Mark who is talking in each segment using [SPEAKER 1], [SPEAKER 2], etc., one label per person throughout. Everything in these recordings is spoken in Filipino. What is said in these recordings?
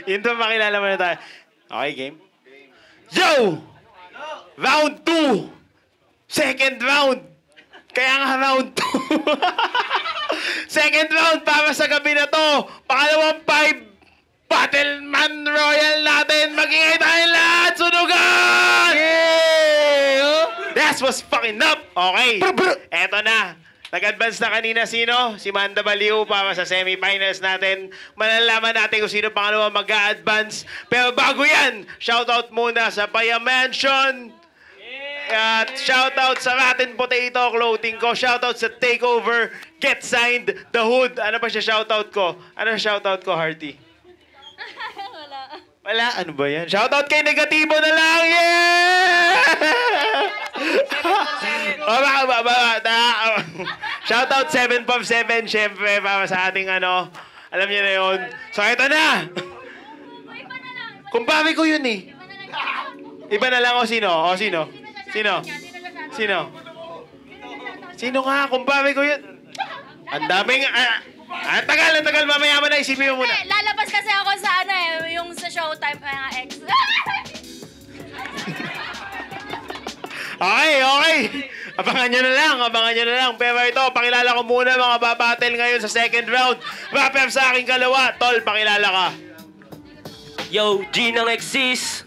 [SPEAKER 1] Intro, pakilala mo na tayo. Okay, game? Yo! Round 2! Second round! Kaya nga round 2. Second round para sa gabi na to. Pangalawang 5 Battleman Royal natin. Mag-ingay tayo lahat! Sunugan! Yeah! That was fucking up! Okay. Eto na. Nag-advance na kanina sino? Si Manda Baliw para sa semifinals natin. Malalaman natin kung sino pangalawa mag-a-advance. Pero bago yan, shoutout muna sa Paya Mansion. At shoutout sa Rotten Potato Clothing ko. Shoutout sa Takeover. Get Signed. The Hood. Ano pa siya shoutout ko? Ano shoutout ko, Hearty?
[SPEAKER 2] Wala.
[SPEAKER 1] Wala? Ano ba yan? Shoutout kay Negatibo na lang! Yeah! Shoutout 7 from 7, syempre, para sa ating ano. Alam niyo na yun. So, ito na! Kumpare ko yun eh. Iba na lang o sino? O sino? Sino? Sino? Sino nga? Kumpare ko yun. Ang daming... tagal. Mamaya mo na. Isipin mo muna.
[SPEAKER 2] Lalabas kasi ako sa ano eh, yung sa Showtime ex.
[SPEAKER 1] Okay. Abangan nyo na lang. Pero ito, pakilala ko muna mga babattle ngayon sa second round. Rapper sa aking kalawa. Tol, pakilala ka.
[SPEAKER 3] Yo, G ng Exis.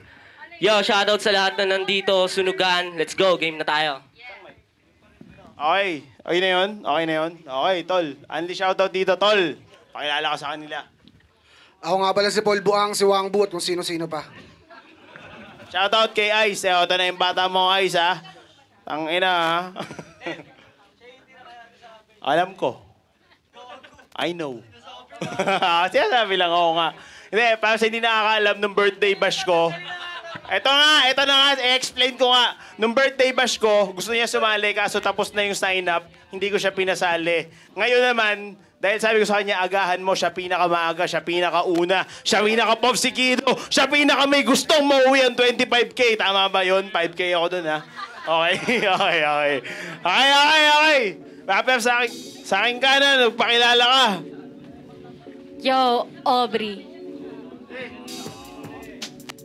[SPEAKER 3] Yo, shoutout sa lahat na nandito. Sunugan. Let's go. Game na tayo.
[SPEAKER 1] Okay. Okay na yun? Okay, Tol. Only shoutout dito, Tol. Pakilala ka sa kanila.
[SPEAKER 4] Ako nga pala si Paul Buang, si Wang Bu at kung sino-sino pa.
[SPEAKER 1] Shoutout kay Ice. Ito na yung bata mo, Ice, ha? Tangina, ha? Alam ko. I know. Sinasabi lang ako nga. Hindi, para sa hindi nakakaalam nung birthday bash ko, ito na nga, i-explain ko nga. Nung birthday bash ko, gusto niya sumali, kaso tapos na yung sign-up, hindi ko siya pinasali. Ngayon naman, dahil sabi ko sa kanya, agahan mo, siya pinakamaaga, siya pinakauna, siya pinaka-popsikido, siya pinaka may gustong mauwi ang 25K. Tama ba yun? 5K ako dun, ha? Okay. Rapper, sa akin ka na, nagpakilala ka.
[SPEAKER 2] Yo, Aubrey.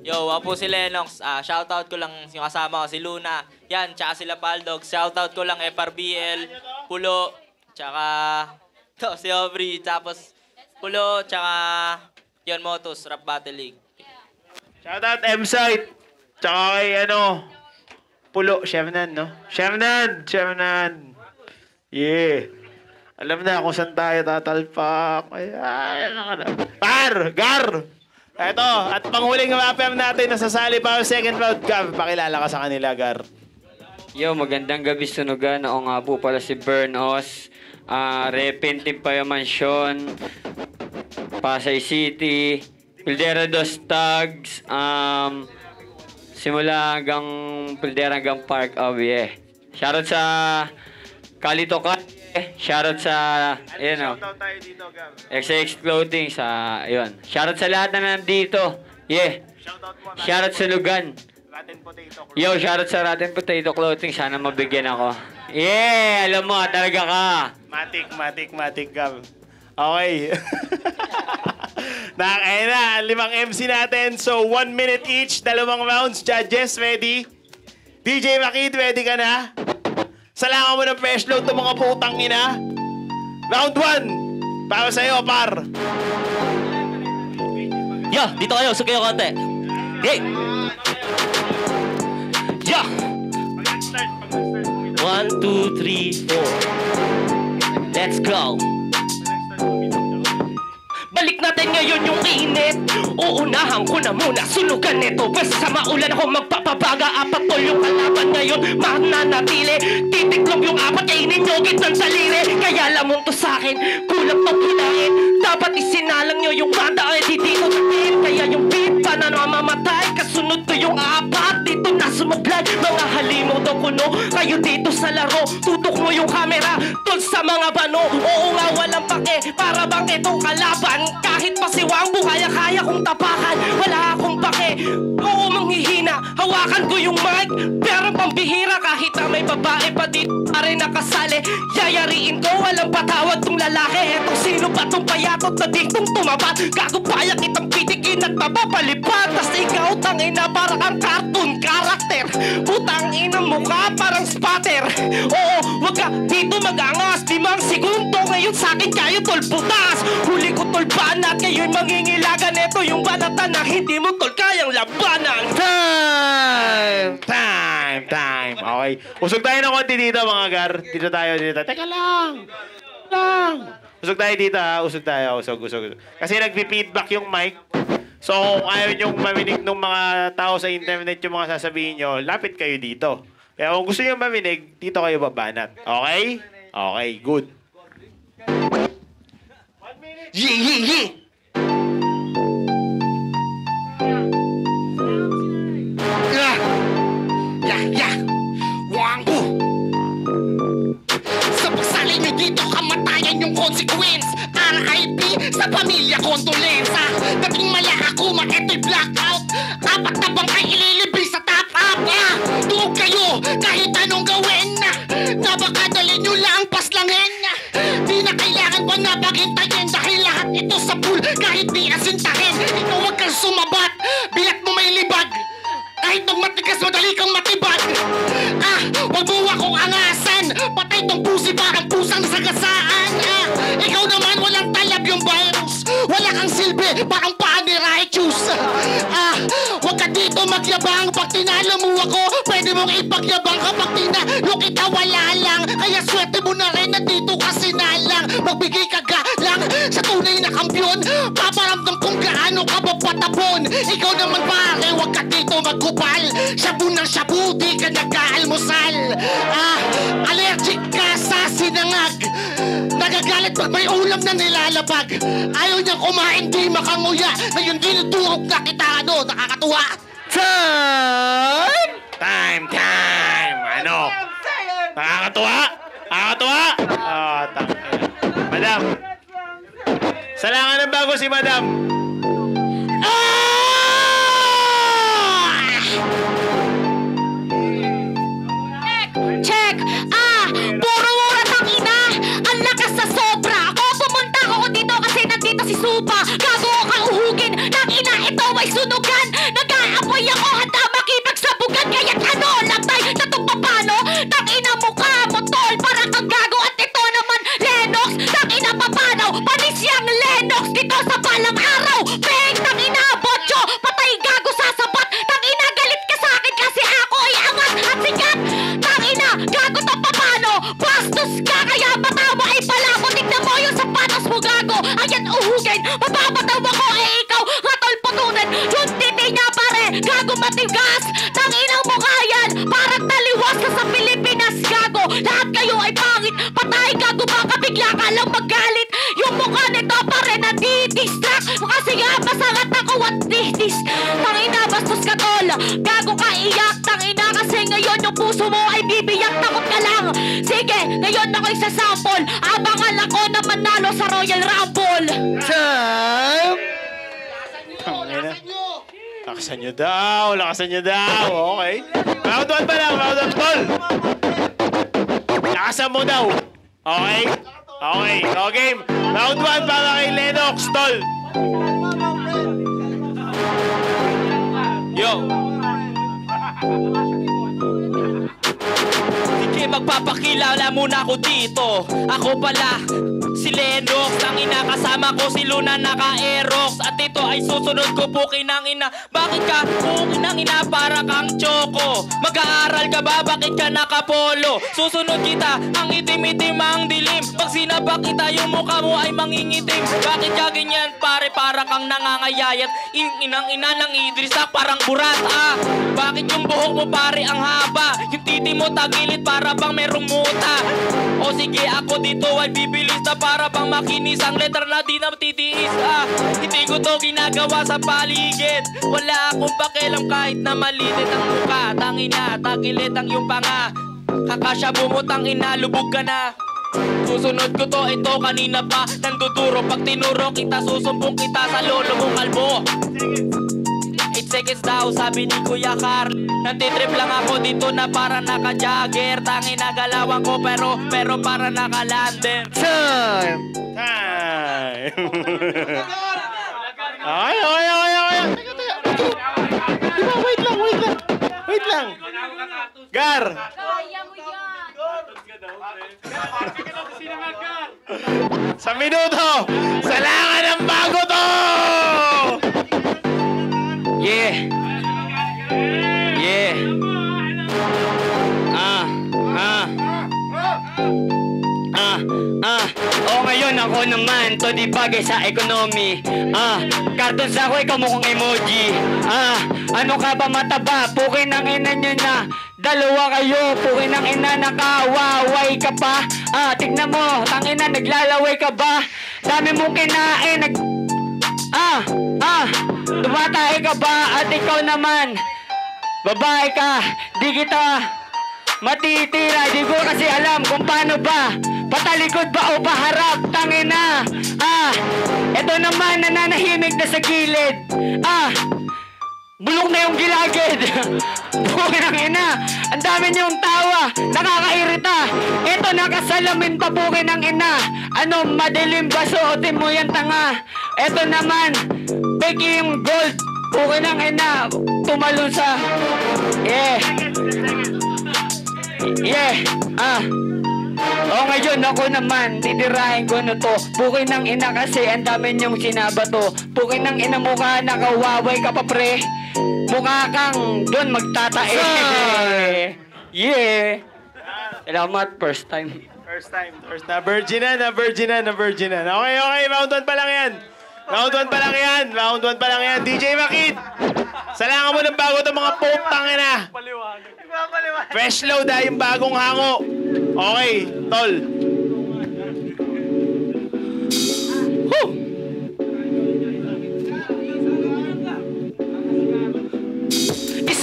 [SPEAKER 5] Yo, ako po si Lennox. Shoutout ko lang yung kasama ko, si Luna. Yan, tsaka sila Paldog. Shoutout ko lang FRBL, Pulo, tsaka to, si Aubrey, tapos Pulo, tsaka Yon Motos, Rap Battle League.
[SPEAKER 1] Shoutout M-Site. Tsaka kay Pulo, Shevnan, no? Shevnan. Yeah. Alam na kung saan tayo tatalpak. Gar! Eto, at panghuling rapper natin na sasali para sa second round. Gar, pakilala ka sa kanila, Gar.
[SPEAKER 6] Yo, magandang gabi, Sunugan. Ako nga po pala si Bern Os. Repin Team Paya Mansion. Pasay City. Pildera Dos Tags. Simula hanggang Pildera hanggang Park. Oh, yeah. Shoutout sa Kalito Kalye. Shoutout sa,
[SPEAKER 1] Shoutout tayo dito, Gar.
[SPEAKER 6] XX Clothing sa, Shoutout sa lahat na nandito. Yeah. Shoutout sa Lugan.
[SPEAKER 1] Rotten Potato Clothing.
[SPEAKER 6] Yo, shoutout sa Rotten Potato Clothing. Sana mabigyan ako. Yeah! Alam mo, talaga ka.
[SPEAKER 1] Matik, Gar. Okay. Ayun na, 5 MC natin. So, 1 minute each, 2 rounds. Judges, ready? DJ Makid, ready ka na? Salangan mo ng fresh load ng mga putang ina. Round 1. Para sa'yo, par.
[SPEAKER 3] Yo, dito kayo. Sugi kayo konti. Hey! Yo! 1, 2, 3, 4. Let's go! Balik natin ngayon yung init. Uunahan ko na muna, sunugan nito. Basta sa maulan ako magpapabaga. Apat tol yung kalaban ngayon, mananatili. Titiklog yung apat, kainin nyo gitnang saliri. Kaya lamang to sa'kin, kulang to kinain. Dapat isinalang nyo yung banda ay di dito natin. Kaya yung beat pa na namamatay. Kasunod ko yung apat, dito na sumublad. Mga halimaw daw kuno, kayo dito sa laro. Tutok mo yung camera, tol sa mga bano. Oo nga walang pake, para bang itong kalaban. Kahit pa si Wang Bu, kaya kong tapakan. Wala akong pake, oo manghihina. Hawakan ko yung mic, pero pambihira. Kahit na may babae pa dito pa rin nakasali. Yayariin ko, walang patawad tong lalaki. Etong sino ba tong payatot na ditong tumapat? Gago payak kitang pitikin at papapalipad. Tas ikaw tangina parang ang cartoon character. Putang ina mukha parang spatter. Oo, wag ka dito mag-angas. 5 segundo ngayon sa'kin kayo tol putas. Huli ko tol banat, ngayon mangingilagan. Ito yung banatan na hindi mo tol kayang labanan.
[SPEAKER 1] Time. Okay. Usog tayo ng konti dito, mga gar. Dito tayo. Teka lang. Usog tayo dito, ha. Usog. Kasi nagpi-feedback yung mic. So, kung ayaw nyong maminig ng mga tao sa internet yung mga sasabihin nyo, lapit kayo dito. Kaya kung gusto nyo maminig, dito kayo babanat. Okay? Okay, good.
[SPEAKER 3] Yeah. Yeah. Wangbo. Sa pagsali nyo dito, kamatayan yung consequence. RIP sa pamilya, kondolensa. Dating mala ako, eto'y blackout. 4 na bangkay ililibing sa top up. Tuog kayo, kahit anong gawin na. Nabakadali nyo lang, paslangin na. Di na kailangan pa napaghintayin. Dahil lahat ito sa pool, kahit di asintahin. Ikaw wag kang sumabat, bilat mo may libag. Kahit nung matigas, madali kang matibag. Wag mo akong angasan. Patay tong pusi parang pusang sagasaan. Ikaw naman walang talab yung virus. Wala kang silbi, parang paa ni Righteous. Wag ka dito magyabang. Pag tinalo mo ako, pwede mong ipagyabang. Kapag tinalo kita, wala lang. Kaya swerte mo na rin na dito ka sinalang. Magbigay ka lang sa tunay na kampyon. Paparamdam kung gaano ka mapatapon. Ikaw naman pare, wag ka dito magkupal. Shabu ng shabu, di ka nag-aalmusal. Allergic ka sa sinangag. Nagagalit pag may ulam na nilalabag. Ayaw niyang kumain, di makanguya. Ngayon dinudurog na kita, nakakatuwa.
[SPEAKER 1] Time! Ano? Nakakatuwa? Madam. Salangan ng bago si Madam.
[SPEAKER 2] Check! Puro mura tangina! Ang lakas sa sobra! Pumunta ako dito kasi nandito si Supa! Gago ka uhugin! Tangina, ito ay sunugan! Nag-aapoy ako, handa makipagsabugan! Kaya't ano, latay na itong papano? Tangina mukha mo, tol! Parang kang gago! At ito naman, Lennox! Tangina papano? Panis yang Lennox dito sa balang araw! Peng! Tangina, botcho! Patay gago sa sapat! Tangina, galit ka sa akin kasi ako ay angat at sikat! Tangina, gago to papano? Bastos ka kaya mata mo ay palabo. Tignan mo yung sapatos mo gago. Ayan uhugin, mapapataw ako eh ikaw ngatol putunan. Yung titi niya pare, gago matigas. Tanginang mukha yan, parang taliwas ka sa Pilipinas gago. Lahat kayo ay pangit, patay gago baka bigla ka lang magalit. Yung mukha nito pare na di-distract. Kasi nga masangat ako at di-dis. Tangina bastos ka tol, gago ka iyak. Tangina kasi ngayon yung puso mo ay bibiyak. Takot ka lang. Sige, ngayon ako isasample. Abangan ako na manalo sa Royal Rumble.
[SPEAKER 1] Lakasan nyo daw. Okay. Round 1 pa lang, tol. Lakasan mo daw. Okay? Game. Round 1 para kay Lennox, tol.
[SPEAKER 5] Yo! Sige, magpapakilala muna ako dito. Ako pala, si Lennox. Ang inakasama ko si Luna naka-aerox. At ito ay susunod ko po kinangina. Bakit ka po kinangina para kang choco? Mag-aaral ka ba? Bakit ka nakapolo? Susunod kita, ang itim-itim ang dilim. Pag sinabak kita, yung mukha mo ay mangingitim. Bakit ka ganyan pare? Para kang nangangayayat. Inang-ina ng Idrisak parang burat Bakit yung buhok mo pare ang haba? Yung titi mo tagilid para bang merong muta. O sige ako dito ay bibilis na para bang makinis. Ang letter na di na titiis Hindi ko to ginagawa sa paligid. Wala akong pakialam kahit na maliit ang mukha. Tangina, tagilid ang yung panga. Kakasya bumutang ina, lubog ka na. Susunod ko to, ito kanina pa nanduduro. Pag tinuro kita, susumpong kita sa lolo mong kalbo. 8 seconds daw, sabi ni Kuya Carl. Nantitrip lang ako dito na para naka-jagger. Tangina galawan ko pero para naka-lander.
[SPEAKER 1] Time! Okay. Gar!
[SPEAKER 2] Kaya mo yan!
[SPEAKER 1] Sa minuto! Salangan ng bago to!
[SPEAKER 6] Yeah. Yeah. O ngayon ako naman, to di bagay sa economy. Cartoons ako, ikaw mukhang emoji. Ano ka ba mataba? Pukin ng ina nyo na. Dalawa kayo, pukin ng ina, nakawaway ka pa. Tignan mo, tangina, naglalaway ka ba? Dami mong kinain, tumatay ka ba? At ikaw naman, babae ka, di kita matitira. Di ko kasi alam kung paano ba, patalikod ba o paharap, tangina. Eto naman, nananahimik na sa gilid. Bulok na yung gilagid. Bukin ang ina. Ang dami niyong tawa. Nakakairita. Ito nakasalamin pa, bukin ang ina. Ano, madilim ba? Suotin mo yan, tanga. Ito naman, peki yung gold. Bukin ang ina. Tumalon sa... Yeah. O ngayon ako naman, titirahin ko na to. Bukin ng ina kasi ang dami niyong sinabato. Bukin ng ina, mukha nakawaway ka pa, pre. Mukha kang doon magtatae. Yeah. Salamat, first time.
[SPEAKER 1] First time. Na-virgin na. Okay. Round 1 pa lang yan. DJ Makid. Salangan mo ng bago itong mga pope, tangina. Fresh load yung bagong hango. Okay, tol.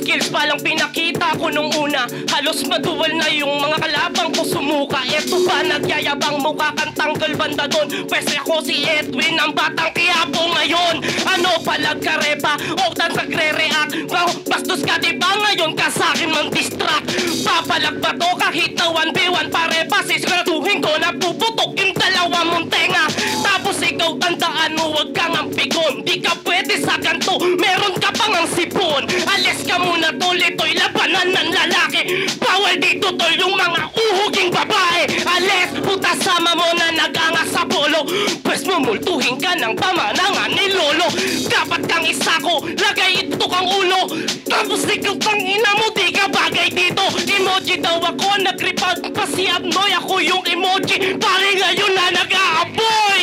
[SPEAKER 3] Skills pa lang pinakita ko nung una. Halos maduwal na yung mga kalabang ko sumuka. Eto ba nagyayabang mukha kang tanggal banda doon? Pwes ako si Edwin, ang batang Quiapo ngayon. Ano palag ka repa? O tan nagre-react. Bastos ka diba ngayon ka sa'kin mang distract? Papalag ba to kahit na 1v1 parepa? Sisiguraduhin ko na puputok yung dalawa mong tenga. Tapos ikaw tandaan mo, wag kang ampigon. Di ka pwede sa ganto, meron ka pang ang sipon. Alis ka muna tol, ito'y labanan ng lalaki. Bawal dito tol yung mga uhuging babae. Alis, puta sama mo na nag-anga sa polo. Pwes mumultuhin ka ng pamanangan ni Lolo. Dapat kang isako, lagay ito kang ulo. Tapos ikaw tang ina mo, di ka bagay dito. Emoji daw ako, nag-report pa si Abnoy. Ako yung emoji, pare ngayon na nag-aaboy.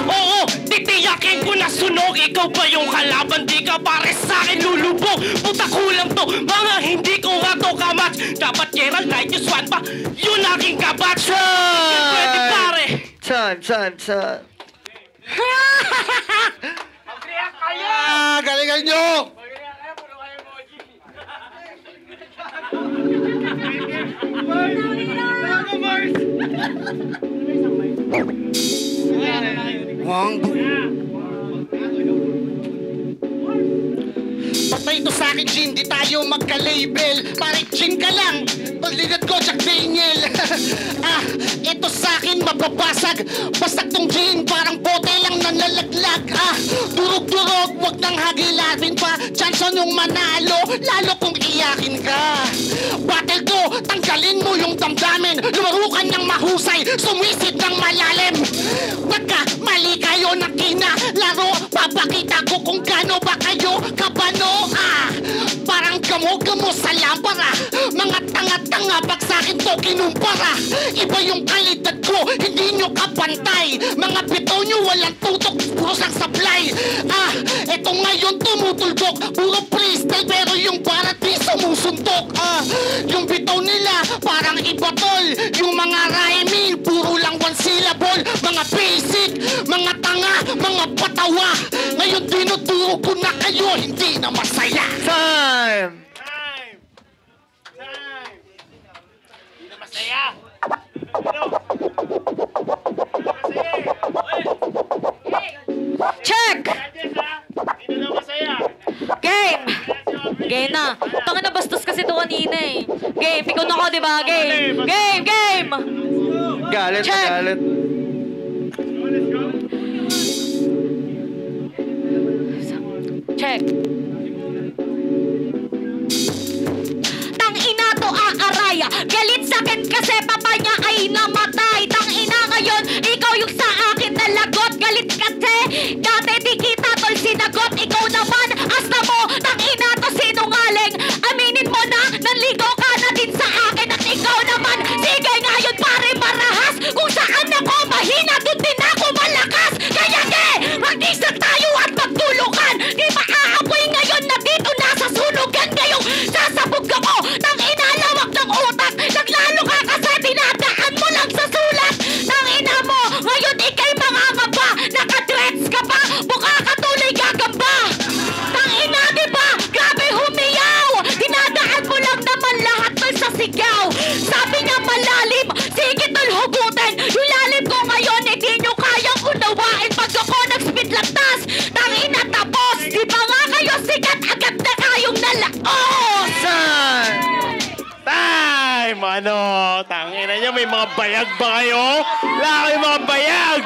[SPEAKER 3] Oo, titiyakin ko na sunog. Ikaw ba yung kalaban, di ka pare sa'kin lulubog. Puta kulang to, mga hindi ko nga to kamatch. Dapat Gerald Knight, just one pa, yun aking kabatch. Pwede pare.
[SPEAKER 6] Son.
[SPEAKER 4] Galingan nyo! Patay to sa akin, Jin, di tayo magka-label. Pare, Jin ka lang. Pagligat ko, Jack Daniel. Ito sa akin, mababasag. Basag tong Jin, parang bote lang nanlalaglag. Durog-durog, wag nang hagilatin pa. Chance yung manalo, lalo kung iyakin ka. Battle ko, tanggalin mo yung damdamin. Lumaro ka ng mahusay, sumisid ng malalim. Pagka mali kayo ng kinalaro, papakita ko kung gaano ba kayo kabano. Parang gamo-gamo sa lampara. Mga tanga-tanga, pag sa'kin to kinumpara. Iba yung kalidad ko, hindi nyo kapantay. Mga bitaw nyo walang tutok, puro sang supply. Eto ngayon tumutulbok, puro freestyle, pero yung para di sumusuntok. Yung bitaw nila, parang iba tol. Yung mga rhyming, puro lang one syllable. Mga basic, mga tanga, mga patawa. Ngayon dinuturo ko na kayo, hindi na masaya.
[SPEAKER 1] Time! Hindi na masaya.
[SPEAKER 2] Check!
[SPEAKER 1] Hindi na masaya.
[SPEAKER 2] Game! Game na. Tanga na bastos kasi ito kanina eh. Game, ikaw na ko, di ba? Game! Game!
[SPEAKER 6] Galit.
[SPEAKER 2] Check. Tang ina to, ikaw naman, asta mo, tangina to sinungaling. Aminin mo na, nanligaw ka na din sa akin at ikaw naman. Sige ngayon pare marahas, kung saan ako mahina, doon din ako malakas. Kaya mag-isa tayo at magtulungan. Di maaapoy ngayon na dito nasa sunugan. Ngayong sasabog ako ng inalawak ng utak. Naglalo ka kasi dinadaan mo lang sa sulat. Nang ina mo, ngayon ikay mangangaba. Nakadrets ka pa, mukha ka tuloy gagamba. Nang ina, di ba? Grabe humiyaw. Dinadaan mo lang naman lahat tol sa sigaw. Sabi niya malalim, sige tol hugutin. Yung lalim ko ngayon, hindi nyo kayang unawain. Pag ako nag-spit lantas, nang ina tapos. Di ba nga kayo sikat, agad na kayong nalaos.
[SPEAKER 1] Time! Ano? Tangina nyo, may mga bayag ba kayo? Wala kayong mga bayag!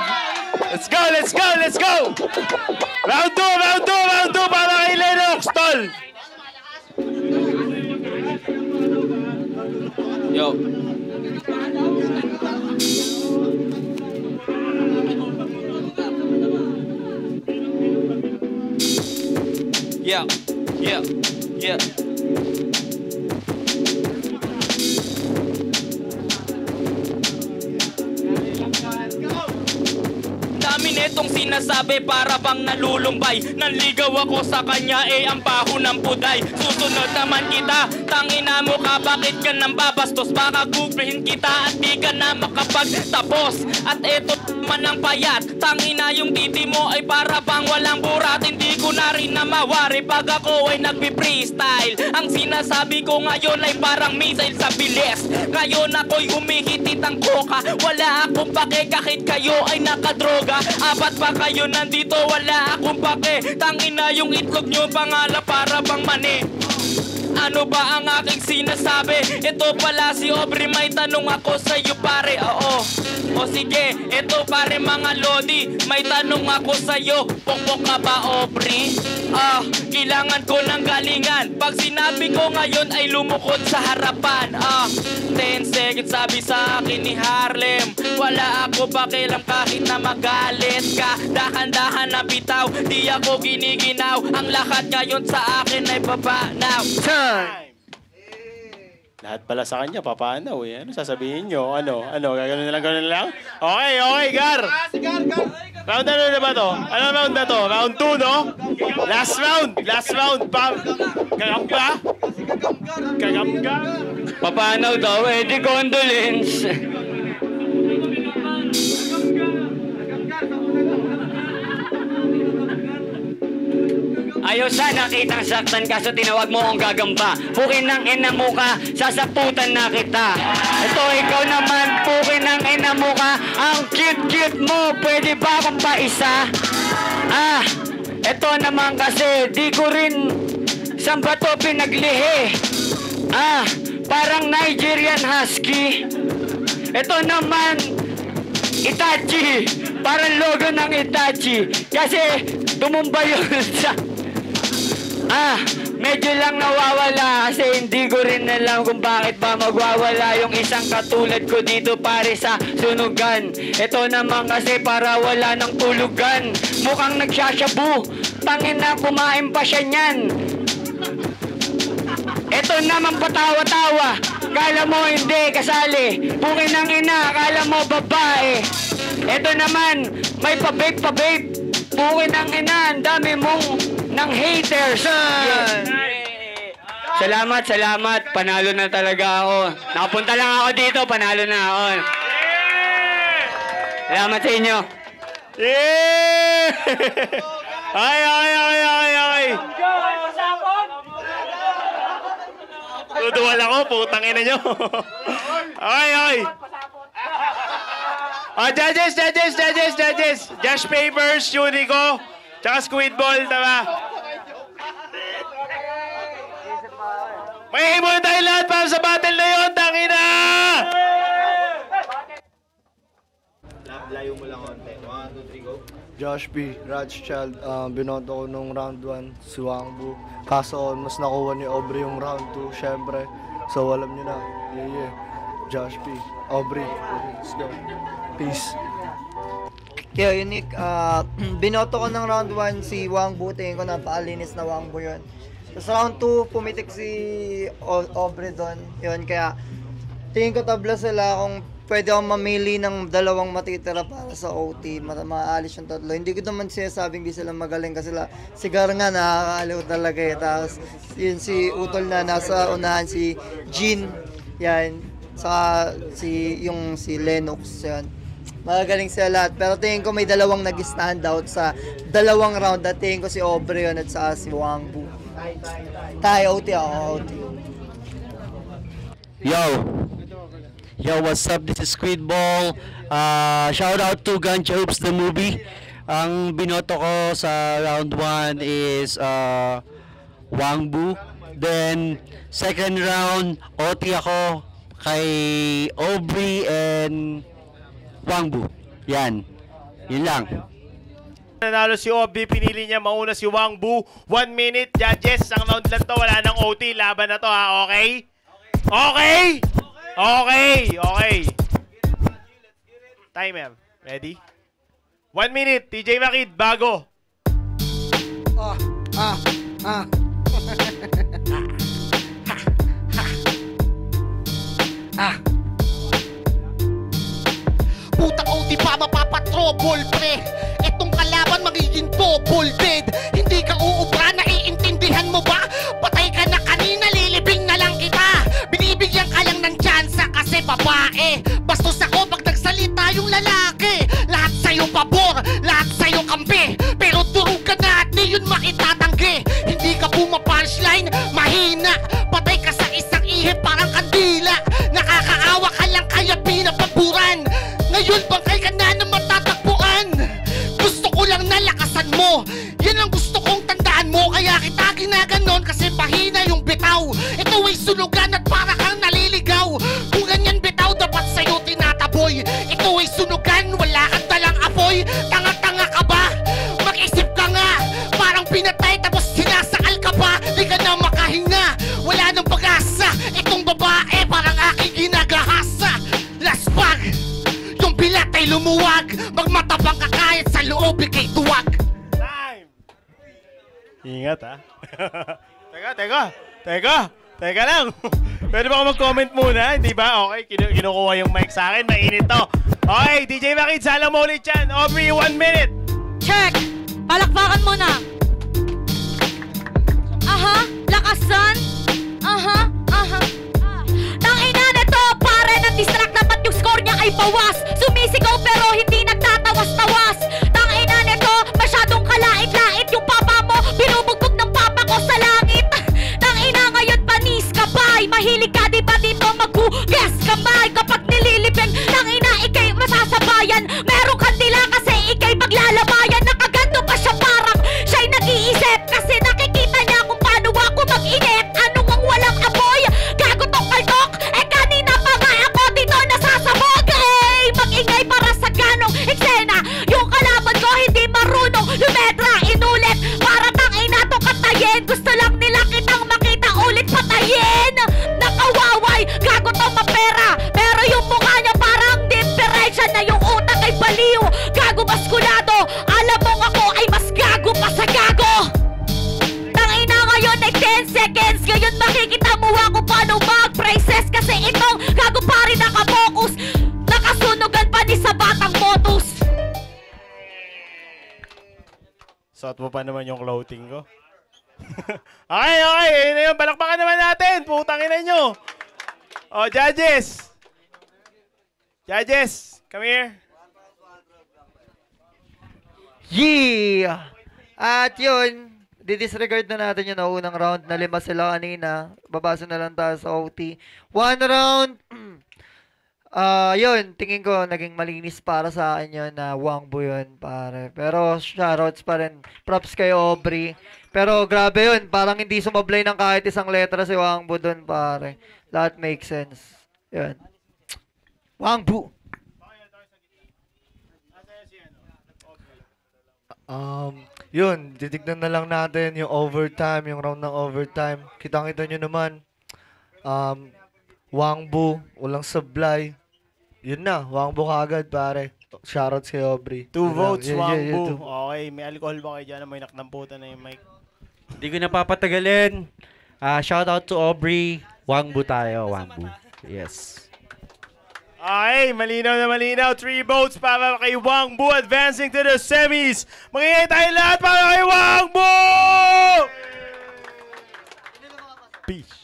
[SPEAKER 1] Let's go, let's go, let's go! Round 2, round 2, round 2 para kay Lennox, tol!
[SPEAKER 5] Yo. Yeah, yeah, yeah. Dami netong sinasabi para bang nalulumbay. Nanligaw ako sa kanya ang baho ng puday. Susunod naman kita, tangina mo ka, bakit ka nang babastos? Baka googlehin kita at di ka na makapagtapos. At eto man ang payat, tangina yung titi mo ay para bang walang burat. Hindi ko na rin na mawari pag ako ay nagpi-freestyle. Ang sinasabi ko ngayon ay parang missile sa bilis. Ngayon ako'y humihitit ang koka. Wala akong pake kahit kayo ay nakadroga. Apat pa kayo nandito, wala akong pake. Tangina yung itlog nyo, pangalan para bang mani. Ano ba ang aking sinasabi? Ito pala si Aubrey, may tanong ako sa'yo pare. Oo, o sige, ito pare mga lodi, may tanong ako sa'yo. Pokpok ka ba Aubrey? Kailangan ko ng galingan. Pag sinabi ko ngayon ay lumukod sa harapan. 10 seconds sabi sa akin ni Harlem. Wala ako pakialam kahit na magalit ka. Dahan-dahan na bitaw, di ako giniginaw. Ang lahat ngayon sa akin ay babanaw.
[SPEAKER 1] Lahat pala sa kanya, papanaw eh. Ano sasabihin nyo? Ano? Gagano'n na lang, gano'n na lang? Okay, okay, Gar! Round ano na ba to? Ano round na to? Round 2, no? Last round, pa. Kagamba? Kagamba?
[SPEAKER 6] Papanaw daw, di condolence. Ayaw sana kitang saktan kaso tinawag mo akong gagamba. Pukin ng ina mo ka, sasaputan na kita. Ito ikaw naman, pukin ng ina mo ka. Ang cute-cute mo, pwede ba akong paisa? Ito naman kasi, di ko rin saan ba to pinaglihi? Parang Nigerian Husky. Ito naman, Itachi. Parang logo ng Itachi. Kasi tumumba yun sa... medyo lang nawawala kasi hindi ko rin alam kung bakit ba magwawala yung isang katulad ko dito pare sa sunugan. Ito naman kasi para wala ng tulugan. Mukhang nagsasyabu, tangin na kumain pa siya niyan. Ito naman patawa-tawa, kala mo hindi kasali. Pukin ng ina, kala mo babae. Ito naman, may pa-vape. Pukin ng ina, ang dami mong ng haters. Salamat. Panalo na talaga ako. Nakapunta lang ako dito, panalo na ako. Salamat sa inyo.
[SPEAKER 1] Yeah! Ay! Tutuwal ako, putang ina nyo. Ay! Judges! Josh Papers, Unico, tsaka Squidball, tama? May muna tayo lahat para sa battle na yun, tangina! Layo mo lang konti. 1, 2, 3, go.
[SPEAKER 7] Josh B, Rajchild, binoto ko nung round 1, si Wangbu. Kaso mas nakuha ni Aubrey yung round 2, syempre. So alam nyo na, yeah. Josh B, Aubrey, let's go. Peace.
[SPEAKER 8] Kaya unique, binoto ko ng round 1 si Wang Bu, tingin ko napakalinis na Wang Bu yun. Tapos round 2, pumitik si Aubrey doon. Yun, kaya tingin ko tabla sila kung pwede akong mamili ng dalawang matitira para sa OT. Maalis yung tatlo. Hindi ko naman sinasabing di sila magaling kasi si Gar nga nakakaaliw talaga eh. Tapos yun si Utol na nasa unahan, si Jean. Yan. Saka si Lennox. Yan. Magagaling sila lahat. Pero tingin ko may dalawang nag-standout sa dalawang round. At tingin ko si Aubrey yun at saka si Wang Bu. Tayo, OT ako, OT.
[SPEAKER 9] Yo, what's up? This is Squidball. Shout out to Ganja Hoops the movie. Ang binoto ko sa round 1 is Wang Bu. Then second round, OT ako kay Aubrey and Wang Bu. Yan. Yun lang.
[SPEAKER 1] Nanalo si Aubrey, pinili niya mauna si Wang Bu. 1 minute, judges. Ang round lang to, wala nang OT. Laban na to ha, okay? Okay? Okay. Timer. Ready? 1 minute, TJ Makid, bago.
[SPEAKER 4] Putang OT pa mapapatrobol pre. Etong kalaban magiging double dead. Hindi ka uubra, naiintindihan mo ba? Patay ka na kanina, lilibing na lang kita. Binibigyan ka lang ng tsansa kasi babae. Bastos ako pag nagsalita yung lalaki. Lahat sa'yo pabor, lahat sa'yo kampi. Pero durog ka na at di yun maitatanggi. Hindi ka pumapunchline, mahina. Patay ka sa isang ihip parang kandila. Nakakaawa ka lang kaya pinapaburan. Ngayon bangkay ka na na matatakbuan. Gusto ko lang nalakasan mo. Yan ang gusto kong tandaan mo. Kaya kita ginaganon kasi mahina yung bitaw. Ito ay sunugan at para kang naliligaw. Kung ganyan bitaw dapat sa'yo tinataboy. Ito ay sunugan, wala kang dalang apoy. Tanga-tanga ka ba? Mag-isip ka nga. Parang pinatay tapos sinasakal ka pa. Di ka na makahinga. Wala nang pag-asa. Itong babae parang aking ginagahasa. Laspag. Yung bilat ay lumuwag. Magmatabang ka kahit sa loob ikay tuwag.
[SPEAKER 1] Time! Ingat ha. Teka lang. Pwede ba ako mag-comment muna? Hindi ba? Okay, kinukuha yung mic sa akin. Mainit to. Okay, DJ Makid, sala mo ulit yan. Aubrey, 1 minute.
[SPEAKER 2] Check! Palakpakan mo na! Aha! Lakasan! Aha! Tangina na to! Pare ng distract dapat yung score niya ay bawas. Sumisigaw pero hindi nagtatawas-tawas. Tangina na to! Masyadong kalait-lait yung papa mo. Binubugbog ng papa ko sa langit. Tangina ngayon panis ka bay. Mahilig ka diba dito maghugas kamay. Kapag nililibing tangina ikay masasabayan. Meron kandila kasi ikay maglalabayan. Nakaganto pa siya parang siya'y nag-iisip. Kasi nakikita niya kung paano ako mag-init. Anong ang walang apoy? Gago tong kaltok. Eh kanina pa nga ako dito nasasabog. Mag-ingay para sa ganong eksena. Yung kalaban ko hindi marunong lumedra. Inulit para tangina to katayin. Gusto lang nila kitang makita ulit patayin. Nakawaway, gago to mapera. Pero yung mukha niya parang diferensya na yung utak ay baliw. Gago baskulado. Alam mo ako ay mas gago pa sa gago. Tangina ngayon ay 10 seconds. Ngayon makikita mo ako paano mag-prices. Kasi itong gago pa rin nakapokus. Nakasunugan pa ni sa batang motus.
[SPEAKER 1] Suot mo pa naman yung clothing ko. Okay. Ayun na yun. Balakpakan naman natin. Putang ina nyo. Oh, judges. Come here.
[SPEAKER 8] Yeah! At yun, didisregard na natin yung naunang round na 5 sila kanina. Babasa na lang tayo sa OT. 1 round, yun, tingin ko naging malinis para sa akin yun na Wang Bu yun, pare. Pero shoutouts pa rin. Props kay Aubrey. Pero grabe yun, parang hindi sumablay ng kahit isang letra si Wang Bu dun, pare. Lahat make sense. Yun. Wang Bu!
[SPEAKER 7] Yun, titignan na lang natin yung overtime, yung round ng overtime. Kitang-kita nyo naman, Wang Bu, walang sablay. Yun na, Wang Bu kaagad, pare. Shoutouts kay Aubrey.
[SPEAKER 1] 2 votes,
[SPEAKER 7] Yeah,
[SPEAKER 1] Wang
[SPEAKER 7] yeah,
[SPEAKER 1] Bu.
[SPEAKER 7] two.
[SPEAKER 1] Okay, may alcohol ba kayo dyan? May naknamputan na yung mic.
[SPEAKER 10] Hindi ko napapatagalin. Shout out to Aubrey. Wang Bu tayo, Wang Bu. Yes.
[SPEAKER 1] Okay, malinaw na malinaw. 3 votes para kay Wang Bu advancing to the semis. Magiging tayo lahat para kay Wang Bu! Peace.